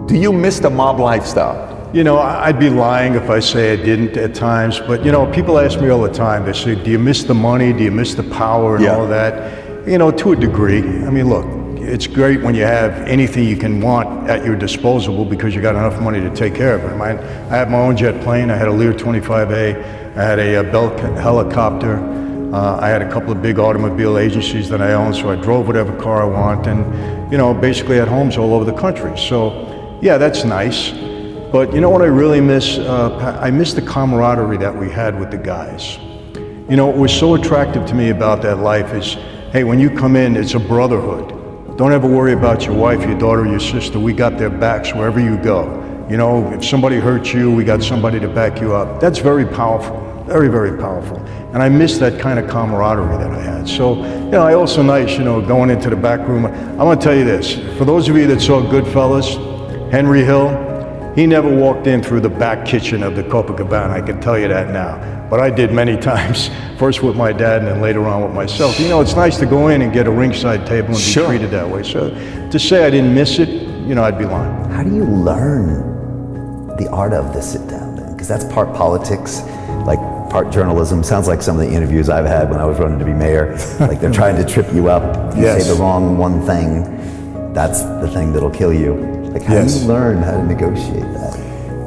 Do you miss the mob lifestyle? You know, I'd be lying if I say I didn't at times, but you know, people ask me all the time, they say, do you miss the money? Do you miss the power and all of that? You know, to a degree. I mean, look, it's great when you have anything you can want at your disposal because you got enough money to take care of it. I had my own jet plane. I had a Lear 25A. I had a Bell helicopter. I had a couple of big automobile agencies that I owned, so I drove whatever car I want, and you know, basically had homes all over the country. So, yeah, that's nice. But you know what I really miss? I miss the camaraderie that we had with the guys. You know, what was so attractive to me about that life is, hey, when you come in, it's a brotherhood. Don't ever worry about your wife, your daughter, your sister. We got their backs wherever you go. You know, if somebody hurts you, we got somebody to back you up. That's very powerful, very, very powerful. And I miss that kind of camaraderie that I had. So, you know, I also nice, you know, going into the back room. I want to tell you this. For those of you that saw Goodfellas, Henry Hill, he never walked in through the back kitchen of the Copacabana, I can tell you that now. But I did many times, first with my dad and then later on with myself. You know, it's nice to go in and get a ringside table and be treated that way. So to say I didn't miss it, you know, I'd be lying. How do you learn the art of the sit down then? Because that's part politics, like part journalism. Sounds like some of the interviews I've had when I was running to be mayor. Like they're trying to trip you up. If you say the wrong one thing, that's the thing that'll kill you. Like how do you learn how to negotiate that?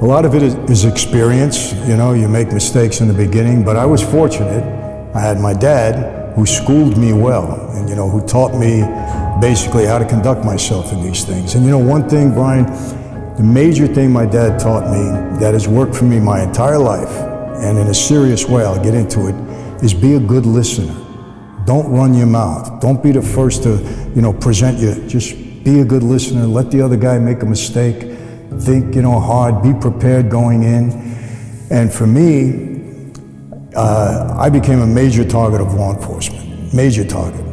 A lot of it is experience. You know, you make mistakes in the beginning, but I was fortunate. I had my dad who schooled me well and, you know, who taught me basically how to conduct myself in these things. And, you know, one thing, Brian, the major thing my dad taught me that has worked for me my entire life, and in a serious way, I'll get into it, is be a good listener. Don't run your mouth. Don't be the first to, you know, present you. Just be a good listener. Let the other guy make a mistake. Think, you know, hard. Be prepared going in. And for me, I became a major target of law enforcement. Major target.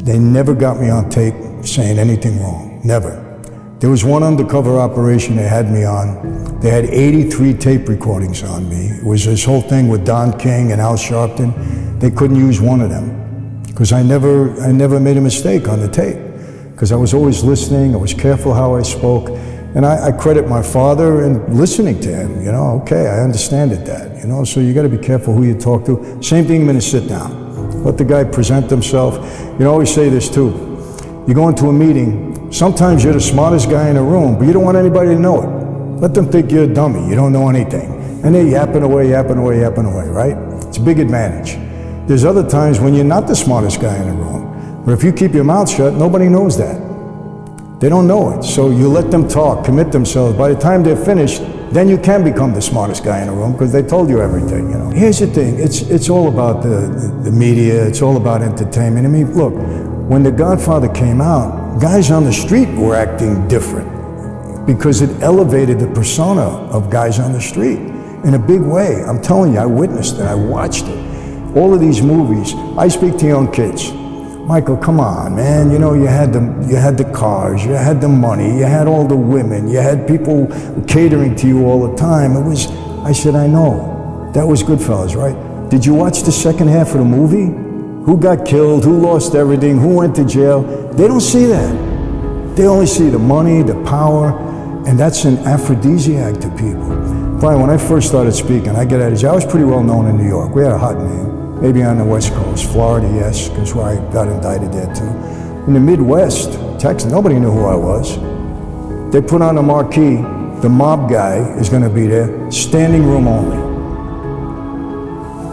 They never got me on tape saying anything wrong. Never. There was one undercover operation they had me on. They had 83 tape recordings on me. It was this whole thing with Don King and Al Sharpton. They couldn't use one of them because I never made a mistake on the tape. Because I was always listening, I was careful how I spoke, and I credit my father in listening to him, you know, okay, I understand it, Dad, you know, so you gotta be careful who you talk to. Same thing when you sit down. Let the guy present himself. You know, I always say this too. You go into a meeting, sometimes you're the smartest guy in the room, but you don't want anybody to know it. Let them think you're a dummy, you don't know anything. And they're yapping away, right? It's a big advantage. There's other times when you're not the smartest guy in the room. But if you keep your mouth shut, nobody knows that. They don't know it. So you let them talk, commit themselves. By the time they're finished, then you can become the smartest guy in the room because they told you everything, you know. Here's the thing, it's all about the media, it's all about entertainment. I mean, look, when The Godfather came out, guys on the street were acting different because it elevated the persona of guys on the street in a big way. I'm telling you, I witnessed it, I watched it. All of these movies, I speak to young kids. Michael, come on, man. You know, you had the cars, you had the money, you had all the women, you had people catering to you all the time. I said, I know. That was Goodfellas, right? Did you watch the second half of the movie? Who got killed, who lost everything, who went to jail? They don't see that. They only see the money, the power, and that's an aphrodisiac to people. Brian, when I first started speaking, I was pretty well known in New York. We had a hot name. Maybe on the West Coast, Florida, yes, because where I got indicted there too. In the Midwest, Texas, nobody knew who I was. They put on a marquee, the mob guy is going to be there, standing room only.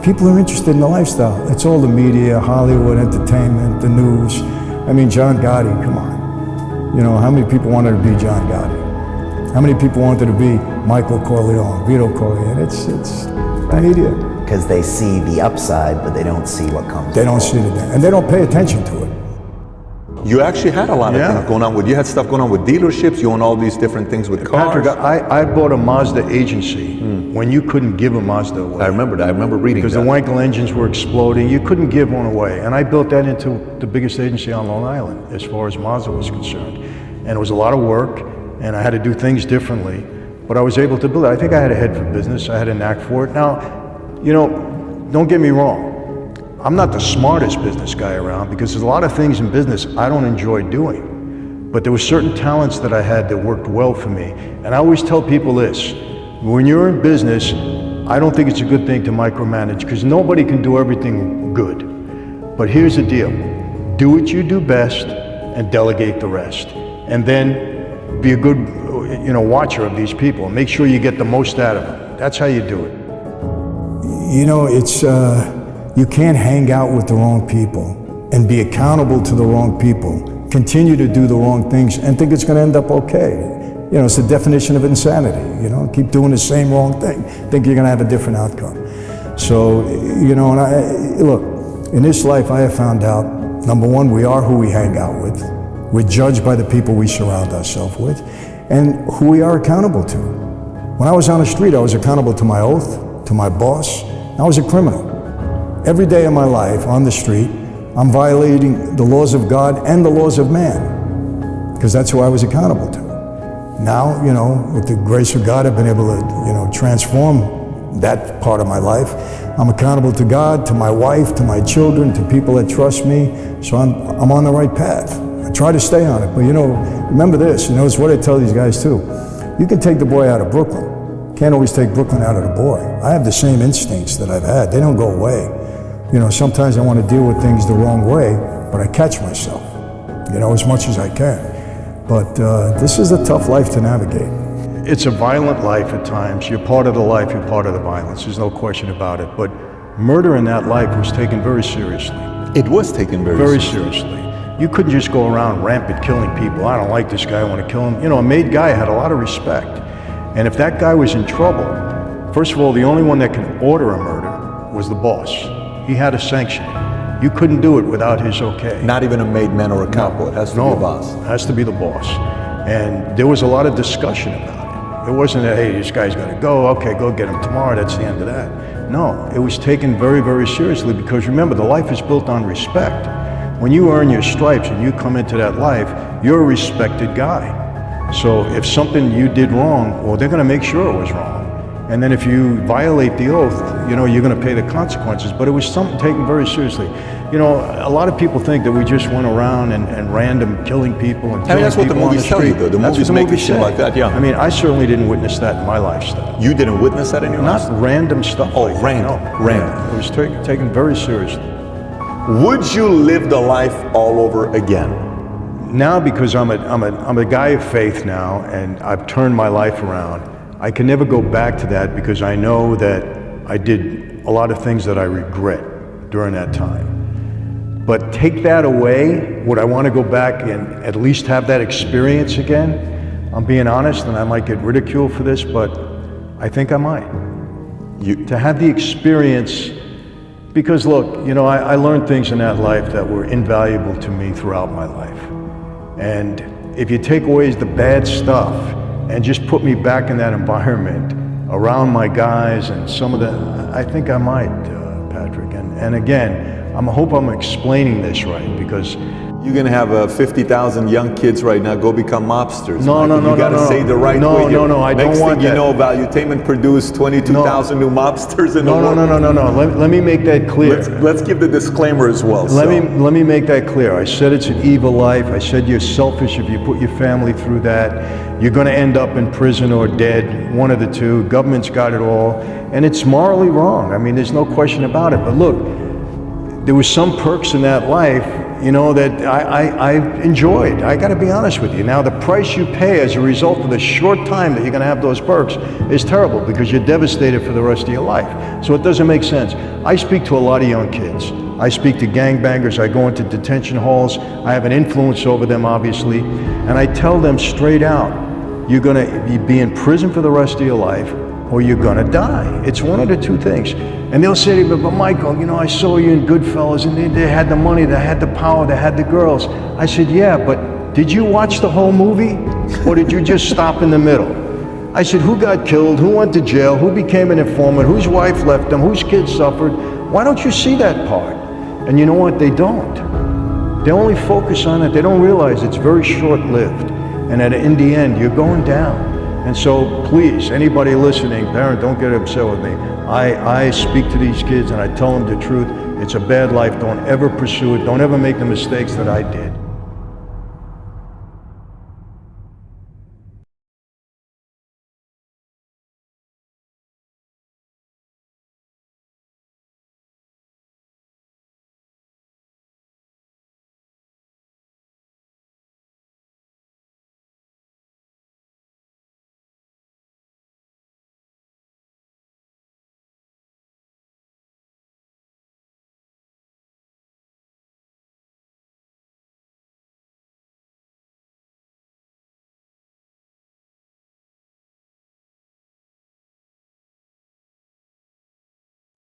People are interested in the lifestyle. It's all the media, Hollywood, entertainment, the news. I mean, John Gotti, come on. You know, how many people wanted to be John Gotti? How many people wanted to be Michael Corleone, Vito Corleone? It's the media. Because they see the upside, but they don't see what comes. They don't see it, and they don't pay attention to it. You actually had a lot of things going on you had stuff going on with dealerships, you own all these different things with cars. Patrick, I bought a Mazda agency when you couldn't give a Mazda away. I remember that, I remember reading that. Because the Wankel engines were exploding, you couldn't give one away. And I built that into the biggest agency on Long Island, as far as Mazda was concerned. And it was a lot of work, and I had to do things differently, but I was able to build it. I think I had a head for business, I had a knack for it. Now, you know, don't get me wrong. I'm not the smartest business guy around because there's a lot of things in business I don't enjoy doing. But there were certain talents that I had that worked well for me. And I always tell people this, when you're in business, I don't think it's a good thing to micromanage because nobody can do everything good. But here's the deal, do what you do best and delegate the rest. And then be a good watcher of these people and make sure you get the most out of them. That's how you do it. You know, it's, you can't hang out with the wrong people and be accountable to the wrong people, continue to do the wrong things and think it's gonna end up okay. You know, it's the definition of insanity, you know, keep doing the same wrong thing, think you're gonna have a different outcome. So, you know, and look, in this life I have found out, number one, we are who we hang out with. We're judged by the people we surround ourselves with and who we are accountable to. When I was on the street, I was accountable to my oath, to my boss. I was a criminal. Every day of my life on the street, I'm violating the laws of God and the laws of man, because that's who I was accountable to. Now, you know, with the grace of God, I've been able to, you know, transform that part of my life. I'm accountable to God, to my wife, to my children, to people that trust me. So I'm on the right path. I try to stay on it, but you know, remember this, you know, it's what I tell these guys too. You can take the boy out of Brooklyn. Can't always take Brooklyn out of the boy. I have the same instincts that I've had. They don't go away. You know, sometimes I want to deal with things the wrong way, but I catch myself, you know, as much as I can. But this is a tough life to navigate. It's a violent life at times. You're part of the life, you're part of the violence. There's no question about it. But murder in that life was taken very seriously. It was taken very seriously. You couldn't just go around rampant killing people. I don't like this guy, I want to kill him. You know, a made guy had a lot of respect. And if that guy was in trouble, first of all, the only one that can order a murder was the boss. He had to sanction it. You couldn't do it without his okay. Not even a made man or a capo. It has to be the boss. It has to be the boss. And there was a lot of discussion about it. It wasn't that, hey, this guy's got to go. Okay, go get him tomorrow. That's the end of that. No, it was taken very, very seriously because remember, the life is built on respect. When you earn your stripes and you come into that life, you're a respected guy. So if something you did wrong, well, they're going to make sure it was wrong. And then if you violate the oath, you know, you're going to pay the consequences. But it was something taken very seriously. You know, a lot of people think that we just went around and random killing people and killing that's what the people on movies the tell you, street. though. The That's movies what make it seem like that, yeah. I mean, I certainly didn't witness that in my lifestyle. You didn't witness that in your life? Not random stuff. Oh, like that, random, no. random. Yeah, it was taken very seriously. Would you live the life all over again? Now, because I'm a guy of faith now, and I've turned my life around, I can never go back to that because I know that I did a lot of things that I regret during that time. But take that away, would I want to go back and at least have that experience again? I'm being honest, and I might get ridiculed for this, but I think I might. To have the experience, because look, you know, I learned things in that life that were invaluable to me throughout my life. And if you take away the bad stuff and just put me back in that environment around my guys and some of the, I think I might, Patrick. And again, I hope I'm explaining this right, because You're going to have 50,000 young kids right now go become mobsters. No, no, no, You got to say the right way. I don't want that. Next thing you know, Valuetainment produced 22,000 new mobsters in the world. No. Let me make that clear. Let's give the disclaimer as well. Let me make that clear. I said it's an evil life. I said you're selfish if you put your family through that. You're going to end up in prison or dead, one of the two. Government's got it all. And it's morally wrong. I mean, there's no question about it. But look, there was some perks in that life, you know, that I enjoyed. I got to be honest with you. Now, the price you pay as a result of the short time that you're going to have those perks is terrible, because you're devastated for the rest of your life. So it doesn't make sense. I speak to a lot of young kids. I speak to gangbangers. I go into detention halls. I have an influence over them, obviously. And I tell them straight out, you're going to be in prison for the rest of your life, or you're going to die. It's one of the two things. And they'll say to me, but Michael, you know, I saw you in Goodfellas, and they had the money, they had the power, they had the girls. I said, yeah, but did you watch the whole movie, or did you just stop in the middle? I said, who got killed, who went to jail, who became an informant, whose wife left them, whose kids suffered? Why don't you see that part? And you know what? They don't. They only focus on it. They don't realize it's very short-lived. And in the end, you're going down. And so, please, anybody listening, parent, don't get upset with me. I speak to these kids and I tell them the truth. It's a bad life. Don't ever pursue it. Don't ever make the mistakes that I did.